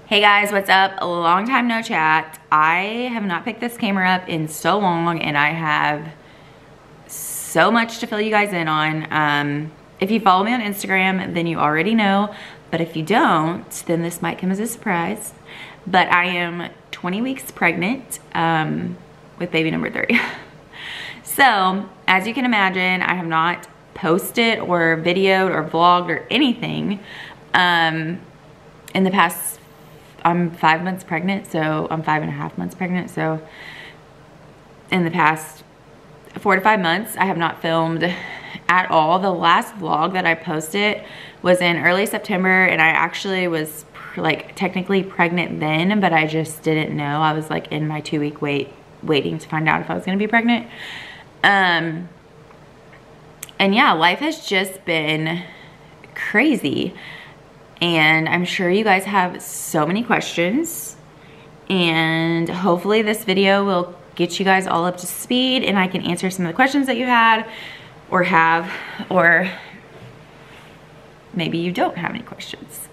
Hey guys, what's up? A long time no chat. I have not picked this camera up in so long and I have so much to fill you guys in on. If you follow me on Instagram, then you already know, but if you don't, then this might come as a surprise. But I am 20 weeks pregnant with baby number 3. So, as you can imagine, I have not posted or videoed or vlogged or anything in the past. I'm 5 months pregnant, so I'm 5.5 months pregnant. So in the past 4 to 5 months, I have not filmed at all. The last vlog that I posted was in early September, and I actually was like technically pregnant then, but I just didn't know. I was like in my 2-week waiting to find out if I was gonna be pregnant. And yeah, life has just been crazy. And I'm sure you guys have so many questions, and hopefully this video will get you guys all up to speed and I can answer some of the questions that you had or have, or maybe you don't have any questions.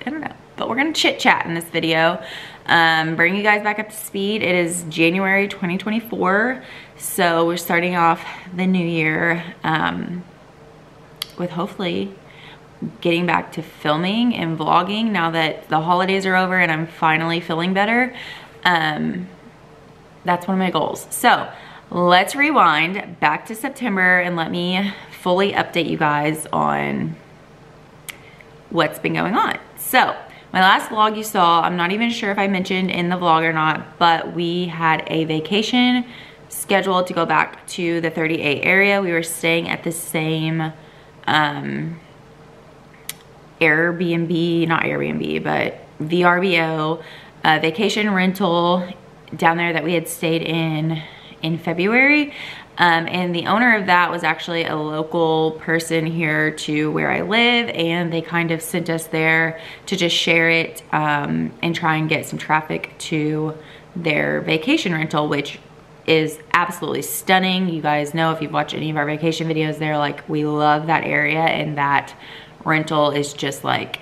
I don't know, but we're gonna chit chat in this video, bring you guys back up to speed. It is January 2024, so we're starting off the new year with hopefully getting back to filming and vlogging now that the holidays are over and I'm finally feeling better. That's one of my goals. So let's rewind back to September and let me fully update you guys on what's been going on. So my last vlog you saw, I'm not even sure if I mentioned in the vlog or not, but we had a vacation scheduled to go back to the 38 area. We were staying at the same Airbnb, not Airbnb, but VRBO, vacation rental down there that we had stayed in February. And the owner of that was actually a local person here to where I live, and they kind of sent us there to just share it and try and get some traffic to their vacation rental, which is absolutely stunning. You guys know if you've watched any of our vacation videos there, like we love that area, and that rental is just like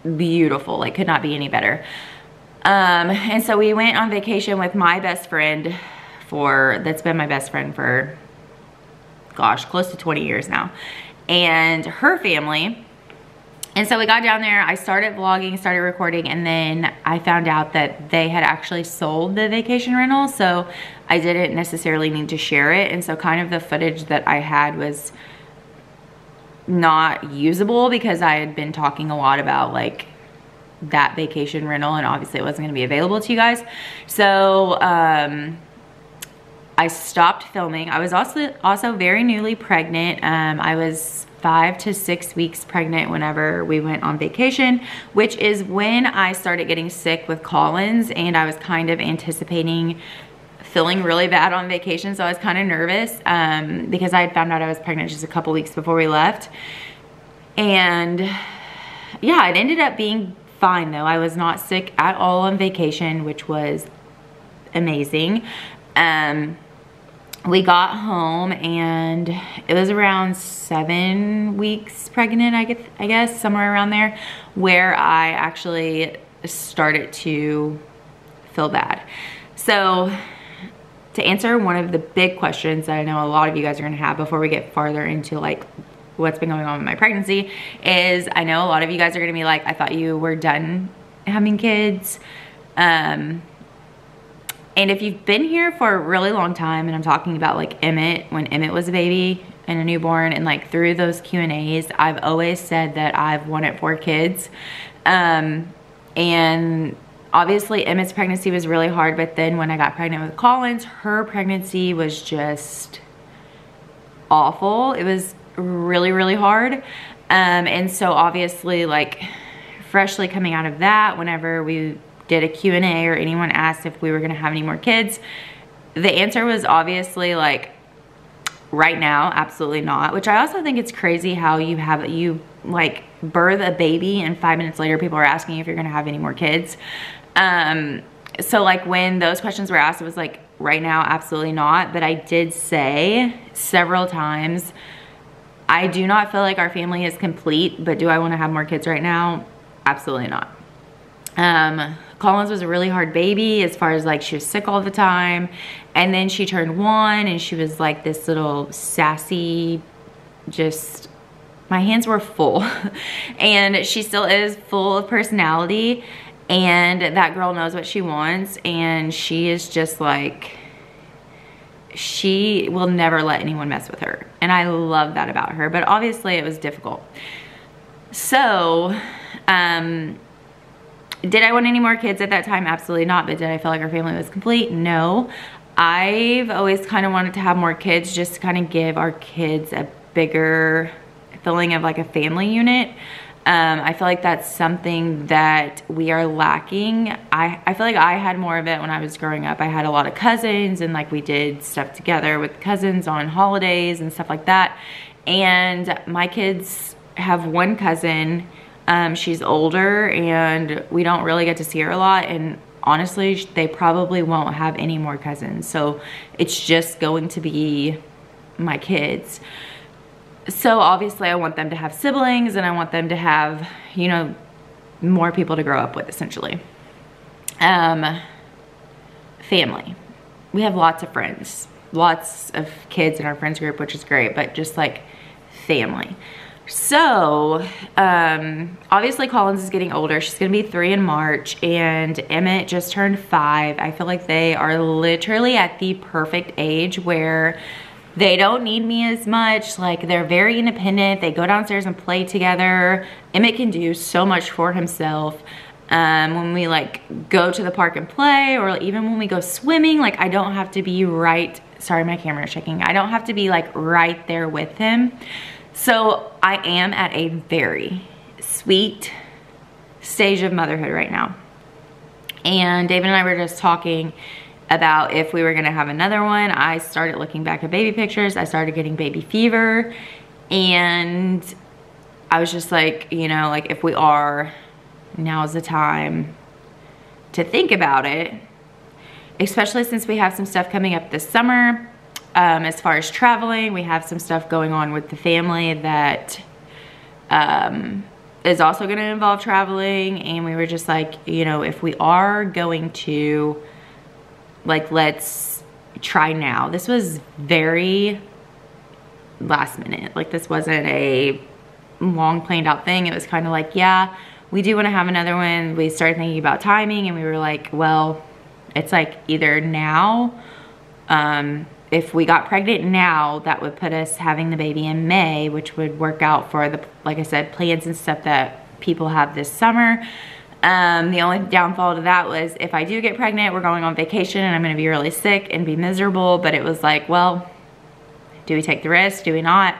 beautiful, like could not be any better. And so we went on vacation with my best friend that's been my best friend for, gosh, close to 20 years now, and her family. And so we got down there, I started vlogging, started recording, and then I found out that they had actually sold the vacation rental, so I didn't necessarily need to share it. And so kind of the footage that I had was not usable because I had been talking a lot about like that vacation rental, and obviously it wasn't going to be available to you guys. So I stopped filming. I was also very newly pregnant. I was 5 to 6 weeks pregnant whenever we went on vacation, which is when I started getting sick with Collins, and I was kind of anticipating feeling really bad on vacation. So I was kind of nervous because I had found out I was pregnant just a couple weeks before we left. And yeah, it ended up being fine though. I was not sick at all on vacation, which was amazing. We got home and it was around 7 weeks pregnant, I guess, somewhere around there, where I actually started to feel bad. So to answer one of the big questions that I know a lot of you guys are gonna have before we get farther into like what's been going on with my pregnancy is, I know a lot of you guys are gonna be like, I thought you were done having kids. And if you've been here for a really long time, and I'm talking about like Emmett, when Emmett was a baby and a newborn, and like through those Q&As, I've always said that I've wanted 4 kids. And obviously Emmett's pregnancy was really hard, but then when I got pregnant with Collins, her pregnancy was just awful. It was really, really hard. And so obviously like freshly coming out of that, whenever we did a Q&A or anyone asked if we were gonna have any more kids, the answer was obviously like, right now, absolutely not. Which I also think it's crazy how you like birth a baby and 5 minutes later people are asking if you're gonna have any more kids. So like when those questions were asked, it was like, right now, absolutely not. But I did say several times, I do not feel like our family is complete, but do I wanna have more kids right now? Absolutely not. Collins was a really hard baby as far as like she was sick all the time. And then she turned 1 and she was like this little sassy, just, my hands were full. And she still is full of personality, and that girl knows what she wants, and she is just like, she will never let anyone mess with her. And I love that about her, but obviously it was difficult. So, did I want any more kids at that time? Absolutely not. But did I feel like our family was complete? No. I've always kind of wanted to have more kids, just to kind of give our kids a bigger feeling of like a family unit. I feel like that's something that we are lacking. I feel like I had more of it when I was growing up. I had a lot of cousins, and like we did stuff together with cousins on holidays and stuff like that. And my kids have one cousin. She's older and we don't really get to see her a lot, and honestly they probably won't have any more cousins, so it's just going to be my kids. So obviously I want them to have siblings, and I want them to have, you know, more people to grow up with, essentially. Family. We have lots of friends, lots of kids in our friends group, which is great, but just like family. So, obviously Collins is getting older. She's gonna be 3 in March, and Emmett just turned 5. I feel like they are literally at the perfect age where they don't need me as much. Like, they're very independent. They go downstairs and play together. Emmett can do so much for himself. When we like go to the park and play, or even when we go swimming, like I don't have to be right, sorry, my camera is shaking. I don't have to be like right there with him. So I am at a very sweet stage of motherhood right now. And David and I were just talking about if we were gonna have another one. I started looking back at baby pictures. I started getting baby fever. And I was just like, you know, like if we are, now's the time to think about it. Especially since we have some stuff coming up this summer. As far as traveling, we have some stuff going on with the family that is also going to involve traveling. And we were just like, you know, if we are going to, like, let's try now. This was very last minute. Like, this wasn't a long planned out thing. It was kind of like, yeah, we do want to have another one. We started thinking about timing, and we were like, well, it's like either now, if we got pregnant now, that would put us having the baby in May, which would work out for the, like I said, plans and stuff that people have this summer. The only downfall to that was if I do get pregnant, we're going on vacation and I'm gonna be really sick and be miserable. But it was like, well, do we take the risk? Do we not?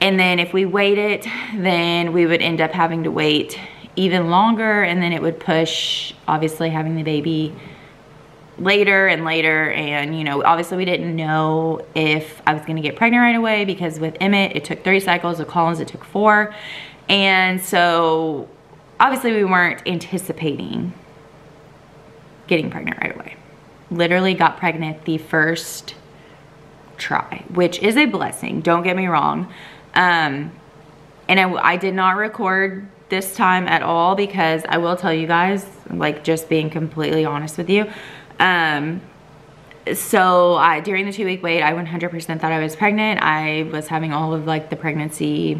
And then if we wait it, then we would end up having to wait even longer, and then it would push, obviously, having the baby later and later. And you know, obviously we didn't know if I was gonna get pregnant right away, because with Emmett it took 3 cycles, with Collins it took 4. And so obviously we weren't anticipating getting pregnant right away. Literally got pregnant the first try, which is a blessing, don't get me wrong. And I did not record this time at all, because I will tell you guys, like, just being completely honest with you, so during the 2-week wait, I 100% thought I was pregnant. I was having all of like the pregnancy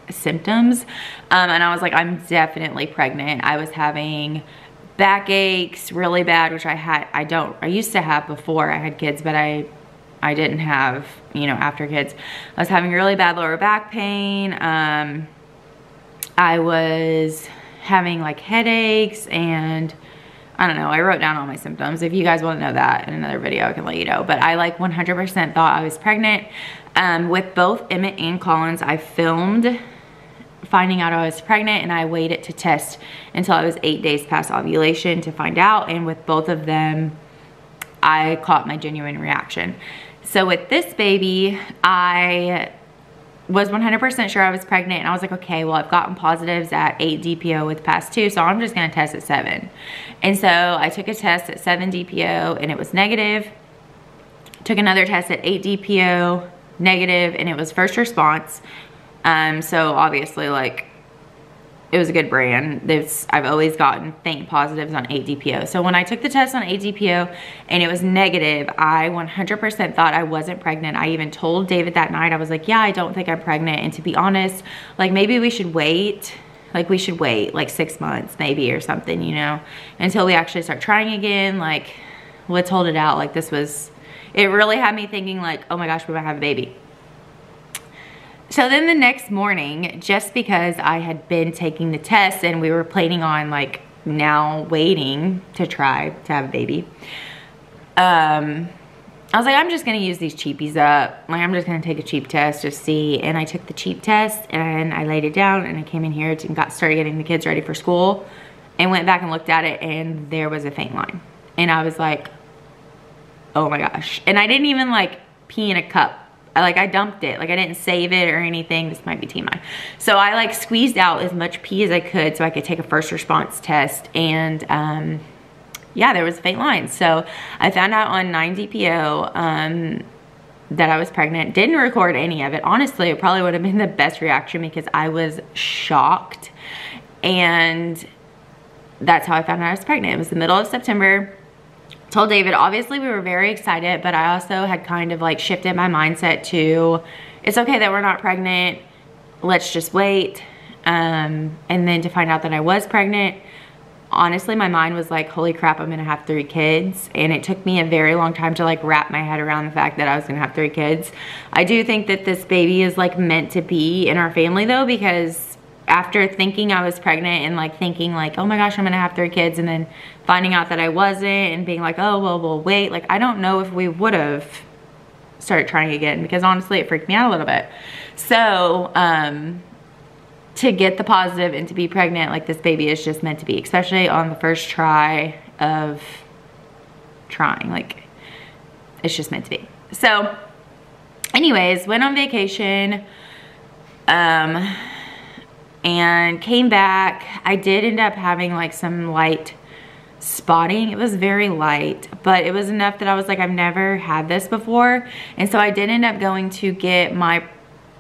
symptoms, and I was like, I'm definitely pregnant. I was having back aches really bad, which I used to have before I had kids, but I didn't have, you know, after kids. I was having really bad lower back pain. I was having like headaches, and I don't know, I wrote down all my symptoms. If you guys want to know that in another video, I can let you know. But I like 100% thought I was pregnant. With both Emmett and Collins, I filmed finding out I was pregnant, and I waited to test until I was 8 days past ovulation to find out. And with both of them, I caught my genuine reaction. So with this baby, I was 100% sure I was pregnant, and I was like, okay, well, I've gotten positives at 8 DPO with past 2, so I'm just gonna test at 7. And so I took a test at 7 DPO and it was negative. Took another test at 8 DPO, negative, and it was first response. So obviously, like, it was a good brand. I've always gotten faint positives on ADPO. So when I took the test on ADPO and it was negative, I 100% thought I wasn't pregnant. I even told David that night, I was like, yeah, I don't think I'm pregnant. And to be honest, like maybe we should wait. Like we should wait like 6 months maybe or something, you know, until we actually start trying again. Like let's hold it out. Like it really had me thinking like, oh my gosh, we might have a baby. So then the next morning, just because I had been taking the test and we were planning on like now waiting to try to have a baby, I was like, I'm just gonna use these cheapies up. Like I'm just gonna take a cheap test to see. And I took the cheap test and I laid it down and I came in here and started getting the kids ready for school and went back and looked at it and there was a faint line. And I was like, oh my gosh. And I didn't even like pee in a cup. I dumped it. Like I didn't save it or anything. This might be TMI. So I like squeezed out as much pee as I could so I could take a first response test. And yeah, there was a faint line. So I found out on 9DPO that I was pregnant. Didn't record any of it. Honestly, it probably would have been the best reaction because I was shocked. And that's how I found out I was pregnant. It was the middle of September. Told David, obviously we were very excited, but I also had kind of like shifted my mindset to, it's okay that we're not pregnant, let's just wait. And then to find out that I was pregnant, honestly, my mind was like, holy crap, I'm gonna have 3 kids. And it took me a very long time to like wrap my head around the fact that I was gonna have 3 kids. I do think that this baby is like meant to be in our family though, because after thinking I was pregnant and like thinking like, oh my gosh, I'm gonna have 3 kids, and then finding out that I wasn't and being like, oh, well, we'll wait. Like, I don't know if we would have started trying again because honestly, it freaked me out a little bit. So, to get the positive and to be pregnant, like this baby is just meant to be, especially on the first try of trying. Like, it's just meant to be. So, anyways, went on vacation. And came back. I did end up having like some light spotting. It was very light, but it was enough that I was like, I've never had this before. And so I did end up going to get my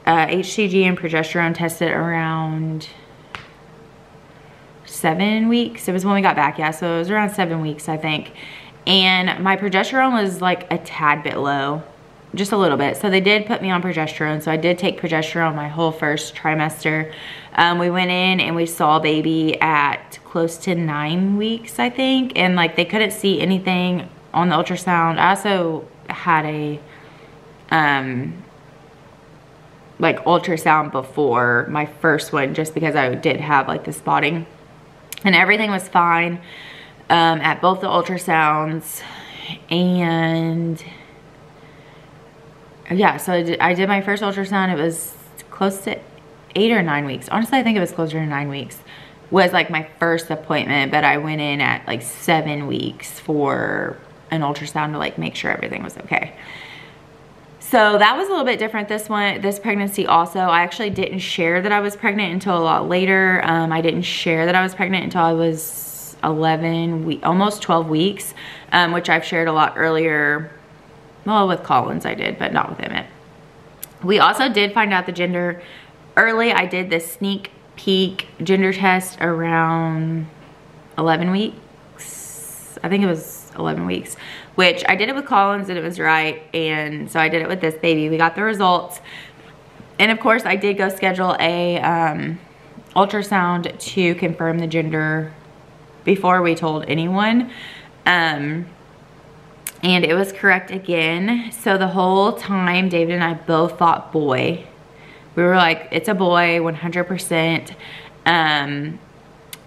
HCG and progesterone tested around 7 weeks. It was when we got back, yeah. So it was around 7 weeks, I think. And my progesterone was like a tad bit low, just a little bit. So they did put me on progesterone. So I did take progesterone my whole first trimester. We went in and we saw baby at close to 9 weeks, I think. And like they couldn't see anything on the ultrasound. I also had a like ultrasound before my first one just because I did have like the spotting. And everything was fine at both the ultrasounds. And yeah, so I did my first ultrasound. It was close to 8 or 9 weeks. Honestly, I think it was closer to 9 weeks. Was like my first appointment, but I went in at like 7 weeks for an ultrasound to like make sure everything was okay. So that was a little bit different. This pregnancy also, I actually didn't share that I was pregnant until a lot later. I didn't share that I was pregnant until I was 11 weeks, almost 12 weeks, which I've shared a lot earlier. Well, with Collins I did, but not with Emmett. We also did find out the gender early. I did this sneak peek gender test around 11 weeks. I think it was 11 weeks, which I did it with Collins and it was right. And so I did it with this baby. We got the results. And of course I did go schedule a ultrasound to confirm the gender before we told anyone. And it was correct again. So the whole time David and I both thought boy. We were like, it's a boy, 100%. And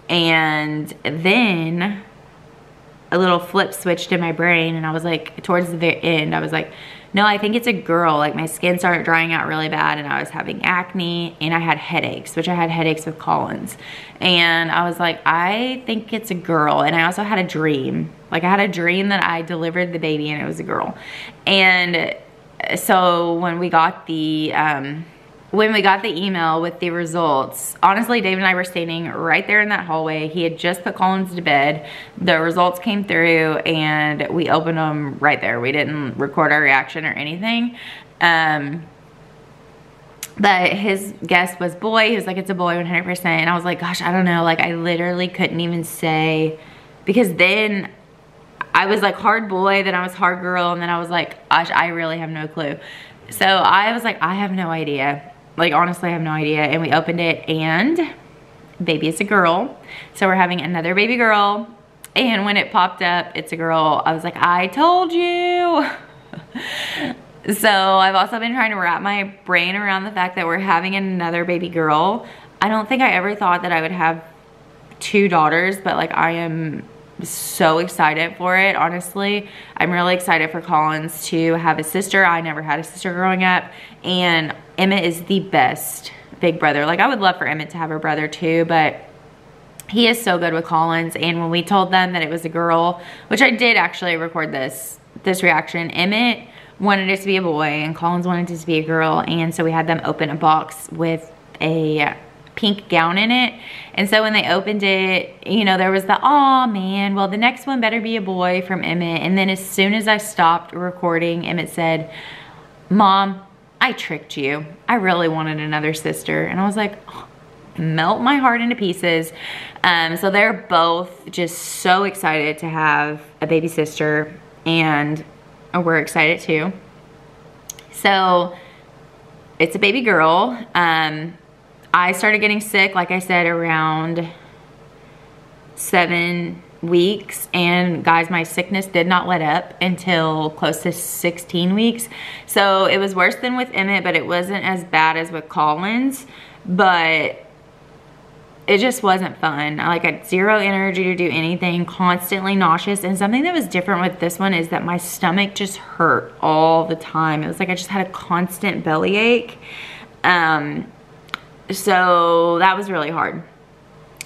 then a little flip switched in my brain and I was like, towards the very end, I was like, no, I think it's a girl. Like my skin started drying out really bad and I was having acne and I had headaches, which I had headaches with Collins. And I was like, I think it's a girl. And I also had a dream. Like I had a dream that I delivered the baby and it was a girl. And so when we got the email with the results, honestly, David and I were standing right there in that hallway. He had just put Collins to bed. The results came through and we opened them right there. We didn't record our reaction or anything. But his guess was boy. He was like, it's a boy 100%. And I was like, gosh, I don't know. Like, I literally couldn't even say, because then I was like hard boy, then I was hard girl, and then I was like, gosh, I really have no clue. So I was like, I have no idea. Like, honestly, I have no idea. And we opened it, and baby is a girl. So we're having another baby girl. And when it popped up, it's a girl, I was like, I told you. So I've also been trying to wrap my brain around the fact that we're having another baby girl. I don't think I ever thought that I would have 2 daughters, but like, I am so excited for it, honestly. I'm really excited for Collins to have a sister. I never had a sister growing up, and Emmett is the best big brother. Like, I would love for Emmett to have a brother too, but he is so good with Collins. And when we told them that it was a girl, which I did actually record this reaction, Emmett wanted it to be a boy and Collins wanted it to be a girl, and so we had them open a box with a pink gown in it. And so when they opened it, you know, there was the, oh man, well, the next one better be a boy from Emmett. And then as soon as I stopped recording, Emmett said, Mom, I tricked you. I really wanted another sister. And I was like, oh, melt my heart into pieces. So they're both just so excited to have a baby sister, and we're excited too. So it's a baby girl. I started getting sick, like I said, around 7 weeks. And guys, my sickness did not let up until close to 16 weeks. So it was worse than with Emmett, but it wasn't as bad as with Collins. But it just wasn't fun. Like, I had zero energy to do anything, constantly nauseous. And something that was different with this one is that my stomach just hurt all the time. It was like I just had a constant bellyache. So that was really hard.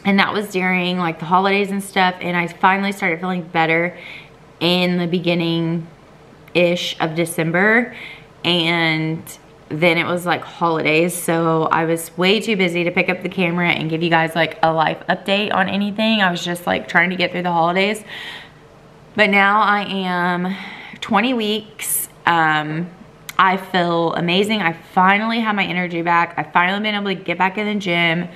And that was during like the holidays and stuff. And I finally started feeling better in the beginning-ish of December. And then it was like holidays, so I was way too busy to pick up the camera and give you guys like a life update on anything. I was just like trying to get through the holidays. But now I am 20 weeks. I feel amazing. I finally have my energy back. I've finally been able to get back in the gym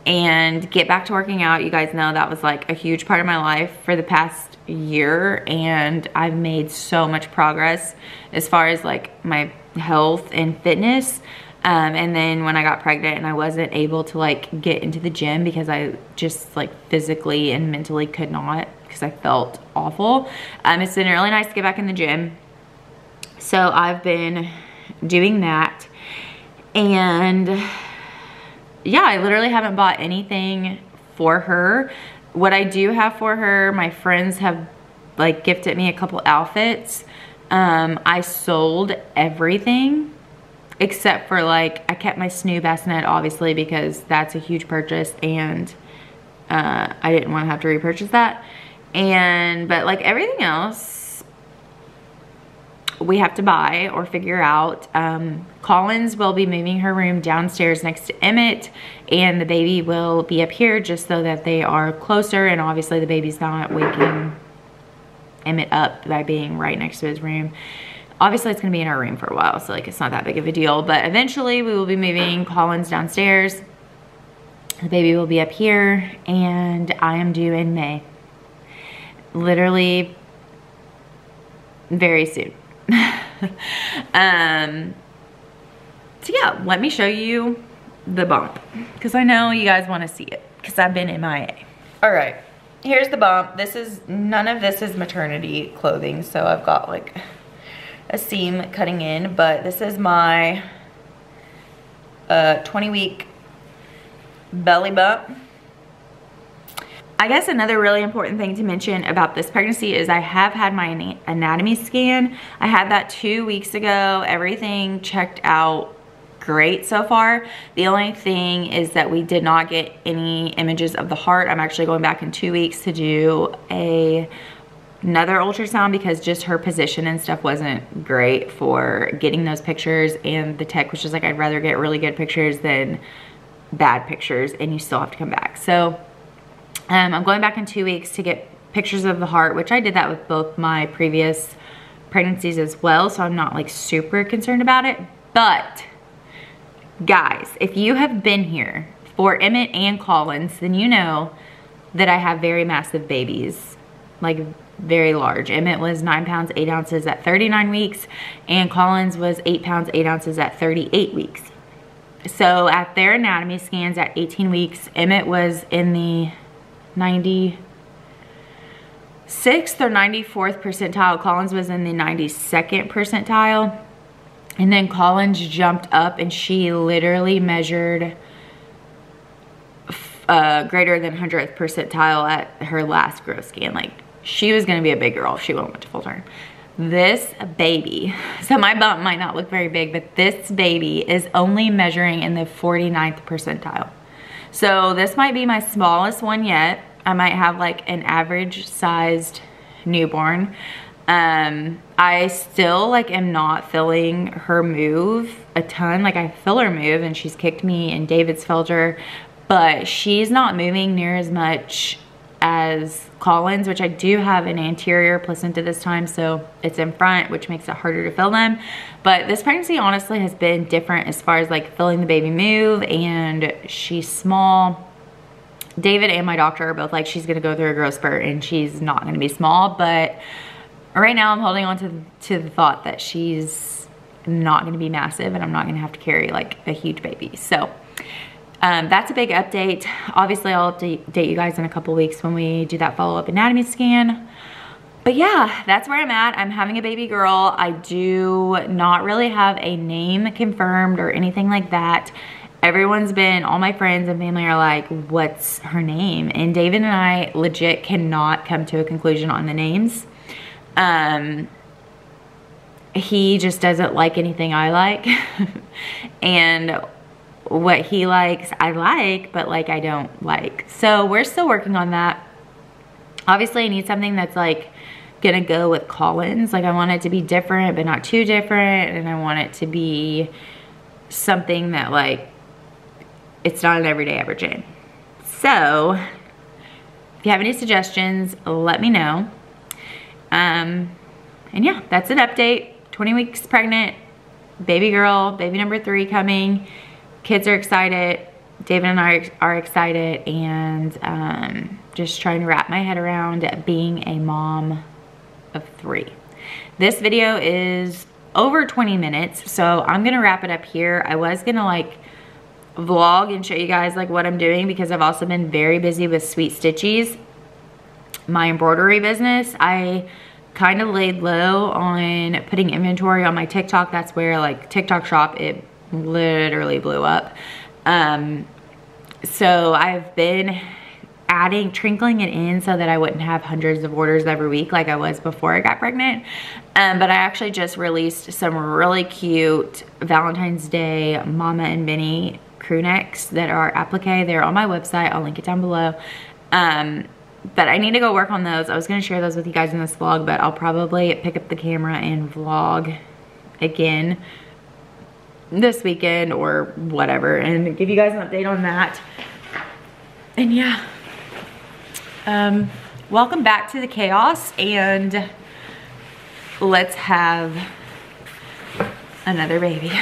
and get back to working out. You guys know that was like a huge part of my life for the past year, and I've made so much progress as far as like my health and fitness. And then when I got pregnant and I wasn't able to like get into the gym because I just like physically and mentally could not, because I felt awful. It's been really nice to get back in the gym. So I've been doing that, and yeah, I literally haven't bought anything for her. What I do have for her, my friends have like gifted me a couple outfits. I sold everything except for like, I kept my Snoo bassinet obviously because that's a huge purchase, and I didn't want to have to repurchase that. But like everything else we have to buy or figure out. Collins will be moving her room downstairs next to Emmett, and the baby will be up here just so that they are closer, and obviously the baby's not waking Emmett up by being right next to his room. Obviously it's gonna be in our room for a while, so like it's not that big of a deal, but eventually we will be moving Collins downstairs. The baby will be up here, and I am due in May. Literally very soon. So yeah, let me show you the bump, because I know you guys want to see it because I've been MIA. All right, here's the bump. None of this is maternity clothing, so I've got like a seam cutting in, but this is my 20-week belly bump. I guess another really important thing to mention about this pregnancy is I have had my anatomy scan. I had that 2 weeks ago. Everything checked out great so far. The only thing is that we did not get any images of the heart. I'm actually going back in 2 weeks to do another ultrasound because just her position and stuff wasn't great for getting those pictures, and the tech was just like, I'd rather get really good pictures than bad pictures, and you still have to come back. So I'm going back in 2 weeks to get pictures of the heart, which I did that with both my previous pregnancies as well, so I'm not like super concerned about it. But Guys, if you have been here for Emmett and Collins, then you know that I have very massive babies, like very large. Emmett was 9 pounds, 8 ounces at 39 weeks, and Collins was 8 pounds, 8 ounces at 38 weeks. So at their anatomy scans at 18 weeks, Emmett was in the 96th or 94th percentile. Collins was in the 92nd percentile. And then Collins jumped up and she literally measured greater than 100th percentile at her last growth scan. Like, she was gonna be a big girl if she went to full term. This baby, so my bump might not look very big, but this baby is only measuring in the 49th percentile. So this might be my smallest one yet. I might have like an average sized newborn. I still like am not feeling her move a ton. Like, I feel her move and she's kicked me and David's felt her, but she's not moving near as much as Collins, which I do have an anterior placenta this time, so it's in front, which makes it harder to feel them. But this pregnancy honestly has been different as far as like feeling the baby move, and she's small. David and my doctor are both like, she's gonna go through a growth spurt and she's not gonna be small, but right now I'm holding on to the thought that she's not gonna be massive and I'm not gonna have to carry like a huge baby. So that's a big update. Obviously I'll update you guys in a couple weeks when we do that follow-up anatomy scan. But yeah, that's where I'm at. I'm having a baby girl. I do not really have a name confirmed or anything like that. Everyone's been, all my friends and family are like, what's her name? And David and I legit cannot come to a conclusion on the names. He just doesn't like anything I like. And what he likes, I like, but like I don't like. So we're still working on that. Obviously I need something that's like gonna go with Collins. Like, I want it to be different, but not too different. And I want it to be something that like, it's not an everyday averaging. So if you have any suggestions, let me know. And yeah, that's an update. 20 weeks pregnant, baby girl, baby number 3 coming. Kids are excited. David and I are excited, and just trying to wrap my head around being a mom of 3. This video is over 20 minutes, so I'm gonna wrap it up here. I was gonna like vlog and show you guys like what I'm doing, because I've also been very busy with Sweet Stitchies, my embroidery business. I kind of laid low on putting inventory on my TikTok. That's where like TikTok shop, it literally blew up. So I've been trinkling it in so that I wouldn't have hundreds of orders every week like I was before I got pregnant. But I actually just released some really cute Valentine's Day Mama and Minnie crew necks that are applique. They're on my website. I'll link it down below. But I need to go work on those. I was gonna share those with you guys in this vlog, but I'll probably pick up the camera and vlog again this weekend or whatever and give you guys an update on that. And yeah, welcome back to the chaos, and let's have another baby.